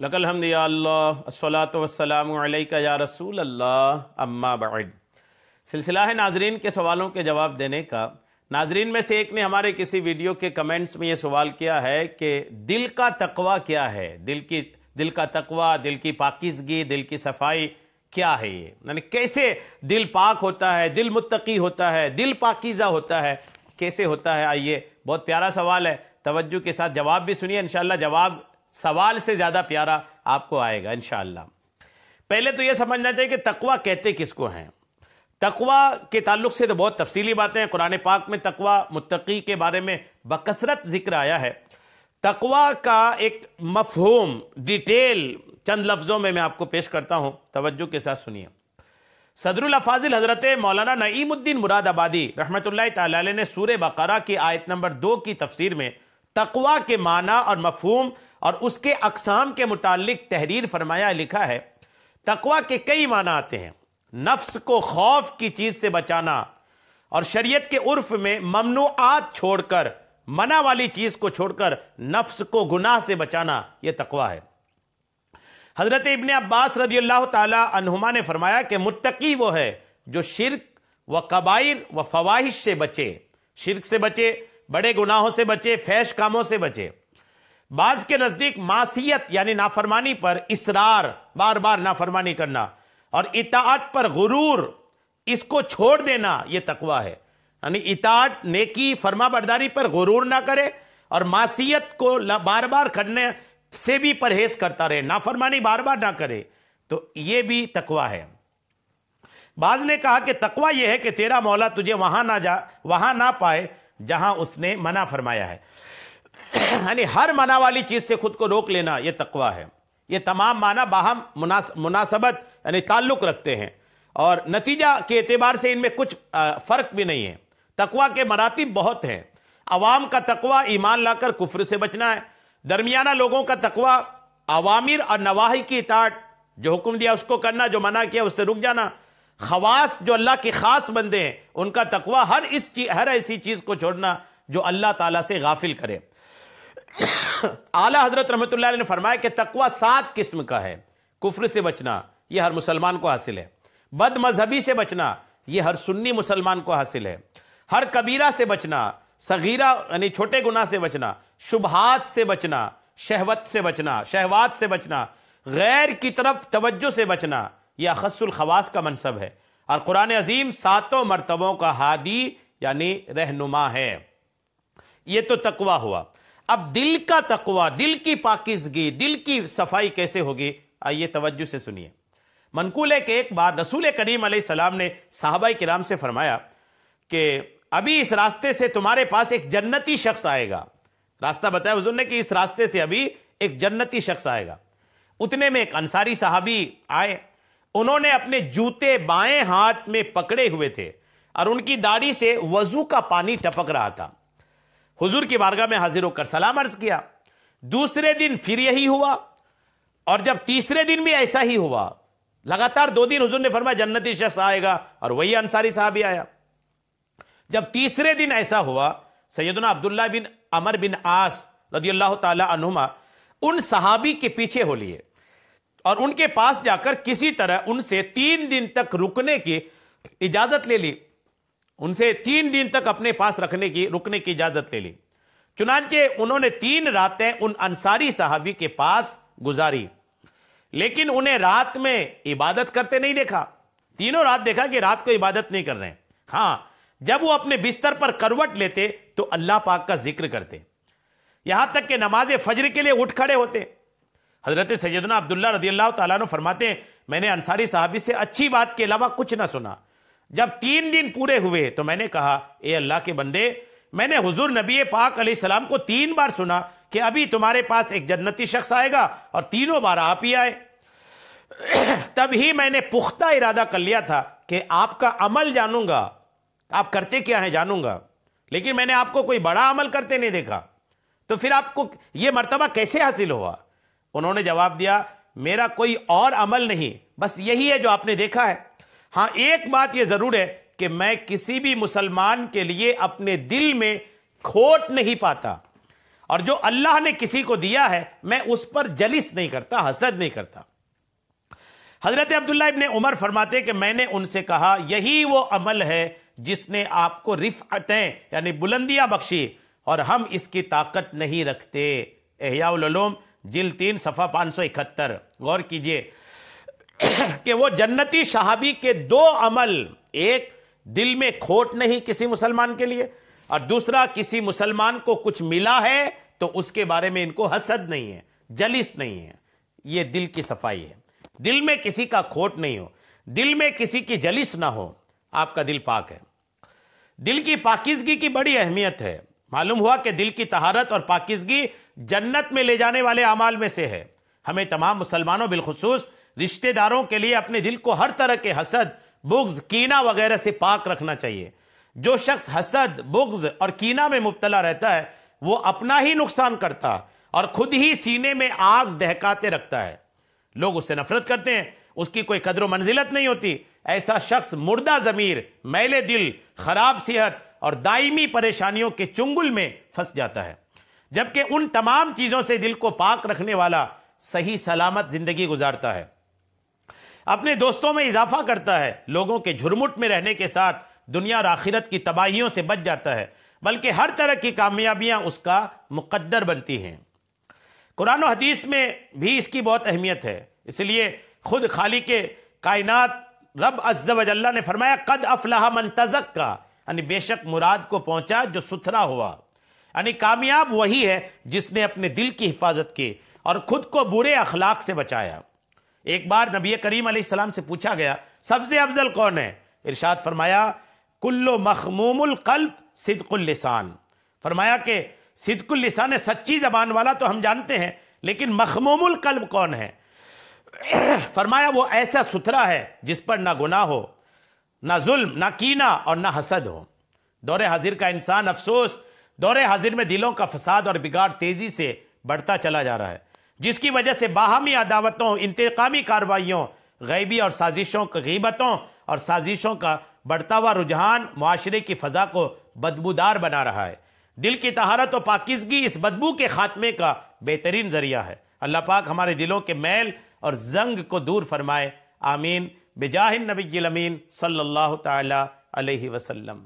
لک الحمد یا اللہ الصلاۃ والسلام علیک یا رسول اللہ اما بعد۔ سلسلہ ہے ناظرین کے سوالوں کے جواب دینے کا۔ ناظرین میں سے ایک نے ہمارے کسی ویڈیو کے کمنٹس میں یہ سوال کیا ہے کہ دل کا تقوی کیا ہے؟ دل کا تقوی، دل کی پاکیزگی، دل کی صفائی کیا ہے؟ یہ یعنی کیسے دل پاک ہوتا ہے، دل متقی ہوتا ہے، دل پاکیزہ ہوتا ہے، کیسے ہوتا ہے؟ آئیے، بہت پیارا سوال ہے، توجہ کے ساتھ جواب بھی سنیے، انشاءاللہ جواب سوال سے زیادہ پیارا آپ کو آئے گا انشاءاللہ۔ پہلے تو یہ سمجھنا چاہیے کہ تقوی کہتے کس کو ہیں۔ تقوی کے تعلق سے تو بہت تفصیلی باتیں ہیں، قرآن پاک میں تقوی متقی کے بارے میں بکثرت ذکر آیا ہے۔ تقوی کا ایک مفہوم ڈیٹیل چند لفظوں میں آپ کو پیش کرتا ہوں، توجہ کے ساتھ سنیے۔ صدر الافاضل حضرت مولانا نعیم الدین مراد آبادی رحمۃ اللہ تعالی علیہ نے سورہ بقرہ کی آیت نمبر 2 کی تفسیر میں تقوی کے معنی اور مفہوم اور اس کے اقسام کے متعلق تحریر فرمایا، لکھا ہے تقوی کے کئی معنی آتے ہیں: نفس کو خوف کی چیز سے بچانا اور شریعت کے عرف میں ممنوعات چھوڑ کر، منع والی چیز کو چھوڑ کر نفس کو گناہ سے بچانا، یہ تقوی ہے۔ حضرت ابن عباس رضی اللہ تعالی عنہما نے فرمایا کہ متقی وہ ہے جو شرک و کبائر و فواحش سے بچے، شرک سے بچے، بڑے گناہوں سے بچے، فحش کاموں سے بچے۔ بعض کے نزدیک معصیت یعنی نافرمانی پر اصرار، بار بار نافرمانی کرنا، اور اطاعت پر غرور، اس کو چھوڑ دینا، یہ تقوی ہے۔ یعنی اطاعت، نیکی، فرما برداری پر غرور نہ کرے اور معصیت کو بار بار کرنے سے بھی پرہیز کرتا رہے، نافرمانی بار بار نہ کرے، تو یہ بھی تقوی ہے۔ بعض نے کہا کہ تقوی یہ ہے کہ تیرا مولا تجھے وہاں نہ پائے جہاں اس نے منع فرمایا ہے، یعنی ہر منع والی چیز سے خود کو روک لینا، یہ تقوی ہے۔ یہ تمام معنی باہم مناسبت یعنی تعلق رکھتے ہیں اور نتیجہ کے اعتبار سے ان میں کچھ فرق بھی نہیں ہے۔ تقوی کے مراتب بہت ہیں۔ عوام کا تقوی ایمان لا کر کفر سے بچنا ہے۔ درمیانہ لوگوں کا تقوی اوامر اور نواہی کی اطاعت، جو حکم دیا اس کو کرنا، جو منع کیا اس سے رک جانا۔ خواص، جو اللہ کے خاص بندے ہیں، ان کا تقوی ہر ایسی چیز کو چھوڑنا جو اللہ تعالیٰ سے غافل کرے۔ اعلیٰ حضرت رحمۃ اللہ علیہ نے فرمایا کہ تقوی 7 قسم کا ہے۔ کفر سے بچنا، یہ ہر مسلمان کو حاصل ہے۔ بد مذہبی سے بچنا، یہ ہر سنی مسلمان کو حاصل ہے۔ ہر کبیرہ سے بچنا، صغیرہ یعنی چھوٹے گناہ سے بچنا، شبہات سے بچنا، شہوت سے بچنا، شہوات سے بچنا، غیر کی طرف توجہ سے بچنا، یہ اخص الخواص کا منصب ہے۔ اور قرآن عظیم 7 مرتبوں کا ہادی یعنی رہنما ہے۔ یہ تو تقوی ہوا۔ اب دل کا تقوی، دل کی پاکیزگی، دل کی صفائی کیسے ہوگی؟ آئیے توجہ سے سنیے۔ منقول ہے کہ ایک بار رسول کریم علیہ السلام نے صحابہ کرام سے فرمایا کہ ابھی اس راستے سے تمہارے پاس ایک جنتی شخص آئے گا۔ راستہ بتایا حضور نے کہ اس راستے سے ابھی ایک جنتی شخص آئے گا۔ اتنے میں ایک انصاری صحابی آئے، انہوں نے اپنے جوتے بائیں ہاتھ میں پکڑے ہوئے تھے اور ان کی داڑھی سے وضو کا پانی ٹپک رہا تھا۔ حضور کی بارگاہ میں حاضر ہو کر سلام عرض کیا۔ دوسرے دن پھر یہی ہوا، اور جب تیسرے دن بھی ایسا ہی ہوا، لگاتار 2 دن حضور نے فرمایا جنتی شخص آئے گا، اور وہی انصاری صحابی آیا۔ جب تیسرے دن ایسا ہوا، سیدنا عبداللہ بن عمر بن عاص رضی اللہ تعالی عنہما ان صحابی کے پیچھے ہو لیے اور ان کے پاس جا کر کسی طرح ان سے 3 دن تک رکنے کی اجازت لے لی، ان سے 3 دن تک اپنے پاس رکنے کی اجازت لے لی۔ چنانچہ انہوں نے 3 راتیں ان انصاری صحابی کے پاس گزاری، لیکن انہیں رات میں عبادت کرتے نہیں دیکھا۔ تینوں رات دیکھا کہ رات کو عبادت نہیں کر رہے ہیں۔ ہاں، جب وہ اپنے بستر پر کروٹ لیتے تو اللہ پاک کا ذکر کرتے، یہاں تک کہ نماز فجر کے لیے اٹھ کھڑے ہوتے۔ حضرت سیدنا عبداللہ رضی اللہ تعالیٰ عنہ فرماتے ہیں میں نے انصاری صحابی سے اچھی بات کے علاوہ کچھ نہ سنا۔ جب 3 دن پورے ہوئے تو میں نے کہا اے اللہ کے بندے، میں نے حضور نبی پاک علیہ السلام کو 3 بار سنا کہ ابھی تمہارے پاس ایک جنتی شخص آئے گا، اور تینوں بار آپ ہی آئے۔ تب ہی میں نے پختہ ارادہ کر لیا تھا کہ آپ کا عمل جانوں گا، آپ کرتے کیا ہیں جانوں گا، لیکن میں نے آپ کو کوئی بڑا عمل کرتے نہیں دیکھا، تو پھر آپ کو یہ مرتبہ کیسے حاصل ہوا؟ انہوں نے جواب دیا میرا کوئی اور عمل نہیں، بس یہی ہے جو آپ نے دیکھا ہے۔ ہاں، ایک بات یہ ضرور ہے کہ میں کسی بھی مسلمان کے لیے اپنے دل میں کھوٹ نہیں پاتا، اور جو اللہ نے کسی کو دیا ہے میں اس پر جلس نہیں کرتا، حسد نہیں کرتا۔ حضرت عبداللہ ابن عمر فرماتے ہیں کہ میں نے ان سے کہا یہی وہ عمل ہے جس نے آپ کو رفعتیں یعنی بلندیاں بخشی، اور ہم اس کی طاقت نہیں رکھتے۔ احیاء العلوم جلد 3 صفحہ 571۔ غور کیجئے کہ وہ جنتی صحابی کے 2 عمل، ایک دل میں کھوٹ نہیں کسی مسلمان کے لیے، اور دوسرا کسی مسلمان کو کچھ ملا ہے تو اس کے بارے میں ان کو حسد نہیں ہے، جلس نہیں ہے۔ یہ دل کی صفائی ہے، دل میں کسی کا کھوٹ نہیں ہو، دل میں کسی کی جلس نہ ہو، آپ کا دل پاک ہے۔ دل کی پاکیزگی کی بڑی اہمیت ہے۔ معلوم ہوا کہ دل کی طہارت اور پاکیزگی جنت میں لے جانے والے اعمال میں سے ہے۔ ہمیں تمام مسلمانوں بالخصوص رشتہ داروں کے لیے اپنے دل کو ہر طرح کے حسد، بغض، کینہ وغیرہ سے پاک رکھنا چاہیے۔ جو شخص حسد، بغض اور کینہ میں مبتلا رہتا ہے وہ اپنا ہی نقصان کرتا اور خود ہی سینے میں آگ دہکاتے رکھتا ہے۔ لوگ اس سے نفرت کرتے ہیں، اس کی کوئی قدر و منزلت نہیں ہوتی۔ ایسا شخص مردہ ضمیر، میلے دل، خراب صحت اور دائمی پریشانیوں کے چنگل میں پھنس جاتا ہے، جبکہ ان تمام چیزوں سے دل کو پاک رکھنے والا صحیح سلامت زندگی گزارتا ہے، اپنے دوستوں میں اضافہ کرتا ہے، لوگوں کے جھرمٹ میں رہنے کے ساتھ دنیا اور آخرت کی تباہیوں سے بچ جاتا ہے، بلکہ ہر طرح کی کامیابیاں اس کا مقدر بنتی ہیں۔ قرآن و حدیث میں بھی اس کی بہت اہمیت ہے، اس لیے خود خالق کائنات رب عز و جل نے فرمایا قد افلح من تزکا، یعنی بے شک مراد کو پہنچا جو ستھرا ہوا، یعنی کامیاب وہی ہے جس نے اپنے دل کی حفاظت کی اور خود کو برے اخلاق سے بچایا۔ ایک بار نبی کریم علیہ السلام سے پوچھا گیا سب سے افضل کون ہے؟ ارشاد فرمایا کل مخموم القلب صدق اللسان، فرمایا کہ صدق اللسان سچی زبان والا تو ہم جانتے ہیں، لیکن مخموم القلب کون ہے؟ فرمایا وہ ایسا ستھرا ہے جس پر نہ گناہ ہو، نہ ظلم، نہ کینہ اور نہ حسد ہو۔ دور حاضر کا انسان افسوس، دور حاضر میں دلوں کا فساد اور بگاڑ تیزی سے بڑھتا چلا جا رہا ہے، جس کی وجہ سے باہمی عداوتوں، انتقامی کارروائیوں، غیبی اور سازشوں، غیبتوں اور سازشوں کا بڑھتا ہوا رجحان معاشرے کی فضا کو بدبودار بنا رہا ہے۔ دل کی طہارت و پاکیزگی اس بدبو کے خاتمے کا بہترین ذریعہ ہے۔ اللہ پاک ہمارے دلوں کے میل اور زنگ کو دور فرمائے، آمین، بجاہ النبی الامین صلی اللہ تعالی علیہ وسلم۔